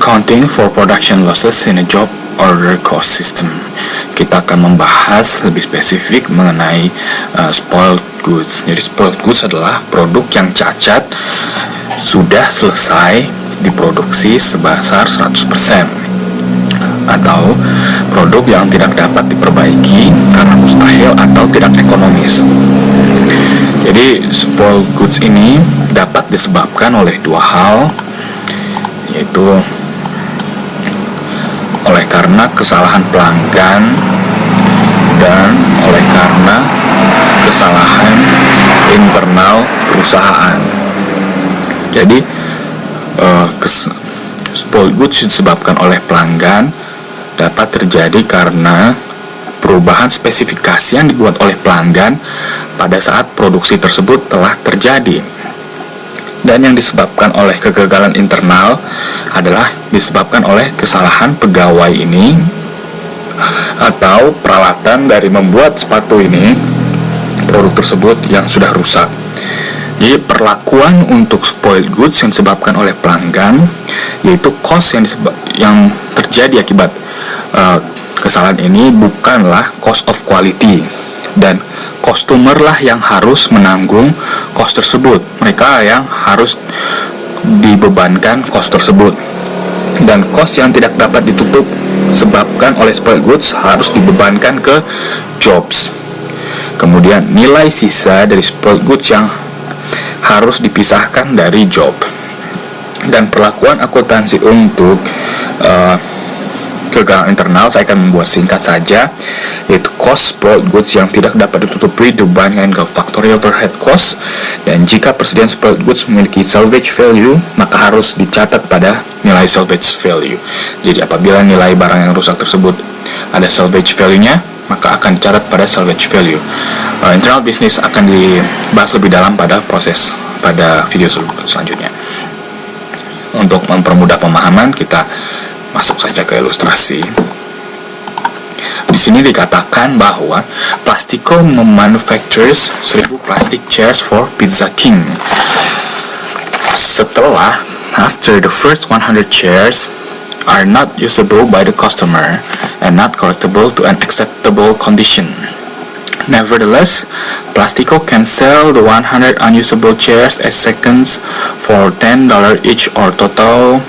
Accounting for production losses in a job order cost system. Kita akan membahas lebih spesifik mengenai spoiled goods. Jadi spoiled goods adalah produk yang cacat sudah selesai diproduksi sebesar 100%, atau produk yang tidak dapat diperbaiki karena mustahil atau tidak ekonomis. Jadi spoiled goods ini dapat disebabkan oleh dua hal, yaitu oleh karena kesalahan pelanggan dan oleh karena kesalahan internal perusahaan. Jadi spoiled goods disebabkan oleh pelanggan dapat terjadi karena perubahan spesifikasi yang dibuat oleh pelanggan pada saat produksi tersebut telah terjadi. Dan yang disebabkan oleh kegagalan internal adalah disebabkan oleh kesalahan pegawai ini atau peralatan dari membuat sepatu ini, produk tersebut yang sudah rusak. Jadi perlakuan untuk spoiled goods yang disebabkan oleh pelanggan, yaitu cost yang terjadi akibat kesalahan ini bukanlah cost of quality, dan customer lah yang harus menanggung cost tersebut. Mereka yang harus dibebankan cost tersebut, dan cost yang tidak dapat ditutup disebabkan oleh spoiled goods harus dibebankan ke jobs. Kemudian nilai sisa dari spoiled goods yang harus dipisahkan dari job. Dan perlakuan akuntansi untuk kegagalan internal saya akan membuat singkat saja, yaitu cost spoiled goods yang tidak dapat ditutupi dibebankan ke factory overhead cost, dan jika persediaan spoiled goods memiliki salvage value maka harus dicatat pada nilai salvage value. Jadi apabila nilai barang yang rusak tersebut ada salvage value-nya, maka akan dicatat pada salvage value. Internal business akan dibahas lebih dalam pada video selanjutnya. Untuk mempermudah pemahaman, kita masuk saja ke ilustrasi. Di sini dikatakan bahwa Plastico memanufactures 1000 plastic chairs for Pizza King. Setelah after the first 100 chairs are not usable by the customer and not correctable to an acceptable condition. Nevertheless, Plastico can sell the 100 unusable chairs as seconds for $10 each, or total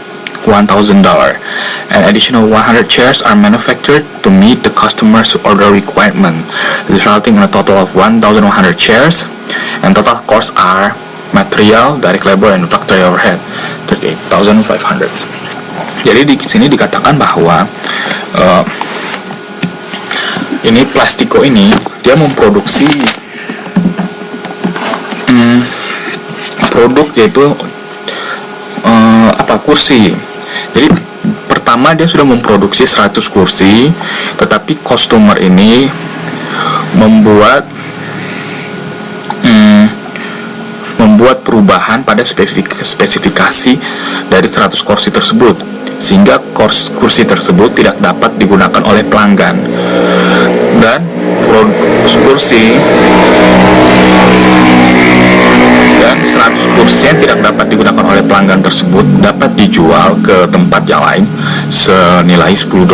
$1,000. An additional 100 chairs are manufactured to meet the customer's order requirement, resulting in a total of 1,100 chairs, and total costs are material, direct labor, and factory overhead, 38,500. Jadi di sini dikatakan bahwa ini Plastico ini dia memproduksi produk, yaitu kursi. Jadi pertama dia sudah memproduksi 100 kursi, tetapi customer ini membuat perubahan pada spesifikasi dari 100 kursi tersebut, sehingga kursi tersebut tidak dapat digunakan oleh pelanggan. Dan kursi dan 100 kursi yang tidak dapat digunakan oleh pelanggan tersebut dapat dijual ke tempat yang lain senilai $10.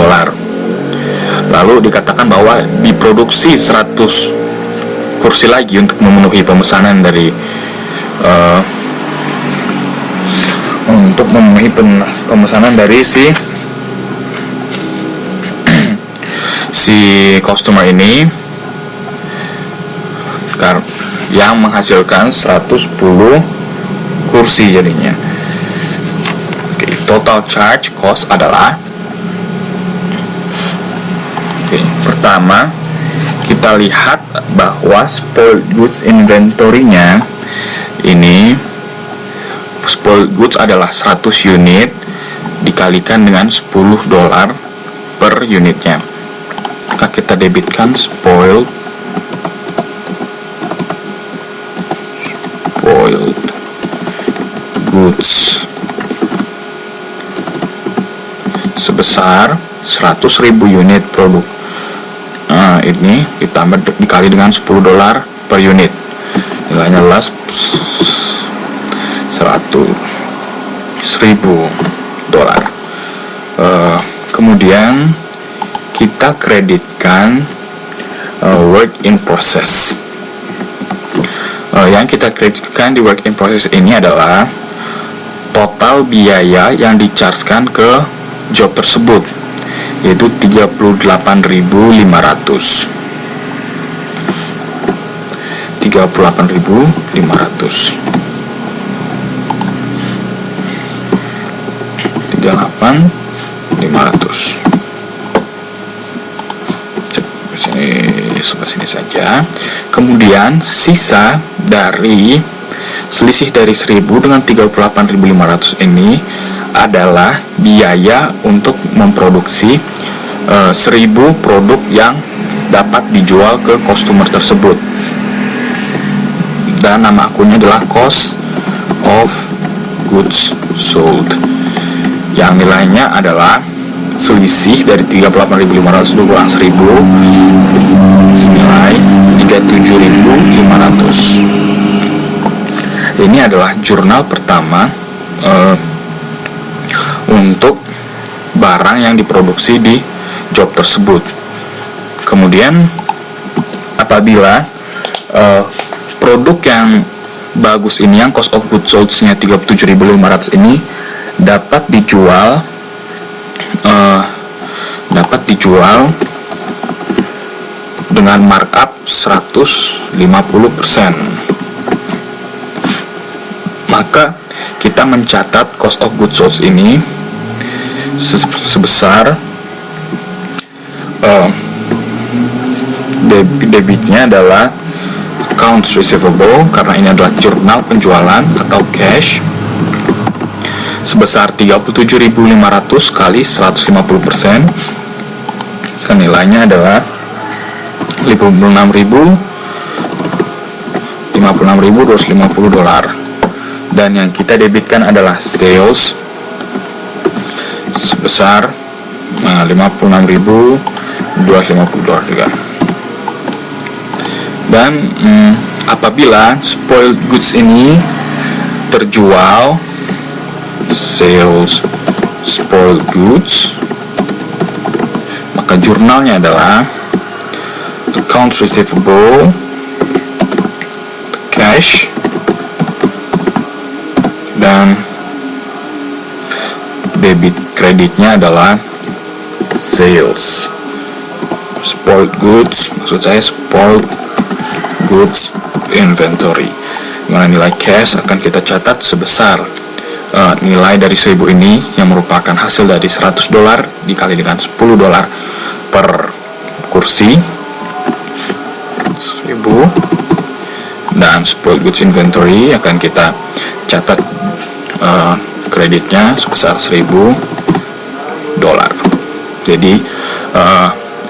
Lalu dikatakan bahwa diproduksi 100 kursi lagi untuk memenuhi pemesanan dari pemesanan dari si customer ini, yang menghasilkan 110 kursi jadinya. Total charge cost adalah, pertama kita lihat bahwa spoiled goods inventory-nya ini, spoiled goods adalah 100 unit dikalikan dengan $10 per unitnya. Maka kita debitkan spoiled goods sebesar 100.000 unit produk. Nah, ini ditambah dikali dengan $10 per unit, nilainya adalah $100.000. Kemudian kita kreditkan work in process. Yang kita kreditkan di work in process ini adalah total biaya yang di-charge-kan ke job tersebut, yaitu 38.500. 38.500. Sampai sini saja. Kemudian sisa dari selisih dari 1.000 dengan 38.500 ini adalah biaya untuk memproduksi 1.000 produk yang dapat dijual ke customer tersebut. Dan nama akunnya adalah cost of goods sold, yang nilainya adalah selisih dari 38.500 kurang 1.000 senilai 37.500. Ini adalah jurnal pertama untuk barang yang diproduksi di job tersebut. Kemudian apabila produk yang bagus ini, yang cost of goods sold-nya 37.500 ini dapat dijual dengan markup 150%, maka kita mencatat cost of goods sold ini sebesar debitnya adalah accounts receivable, karena ini adalah jurnal penjualan atau cash, sebesar 37.500 kali 150%, kan nilainya adalah 56.250 dolar. Dan yang kita debitkan adalah sales sebesar 56.250 dolar juga. Dan apabila spoiled goods ini terjual, sales spoiled goods, maka jurnalnya adalah accounts receivable cash, dan debit kreditnya adalah sales spoiled goods, maksud saya spoiled goods inventory, dimana nilai cash akan kita catat sebesar nilai dari 1.000 ini yang merupakan hasil dari 100 dolar dikali dengan 10 dolar per kursi 1.000, dan spoiled goods inventory akan kita catat kreditnya sebesar 1.000 dolar. Jadi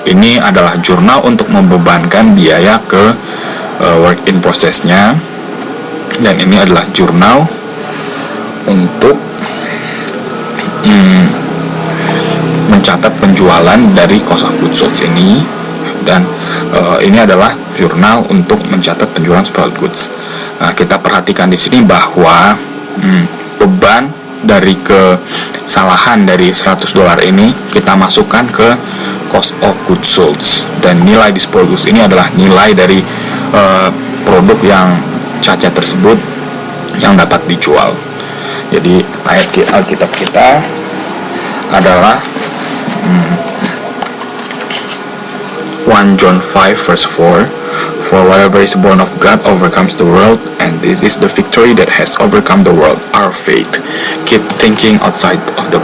ini adalah jurnal untuk membebankan biaya ke work in process-nya, dan ini adalah jurnal untuk mencatat penjualan dari cost of goods sold ini, dan ini adalah jurnal untuk mencatat penjualan spoiled goods. Nah, kita perhatikan di sini bahwa beban dari kesalahan dari 100 dolar ini kita masukkan ke cost of goods sold, dan nilai di spoiled goods ini adalah nilai dari produk yang cacat tersebut yang dapat dijual. Jadi ayat Alkitab kita adalah 1 John 5 verse 4, for whatever is born of God overcomes the world, and this is the victory that has overcome the world, our faith. Keep thinking outside of the box.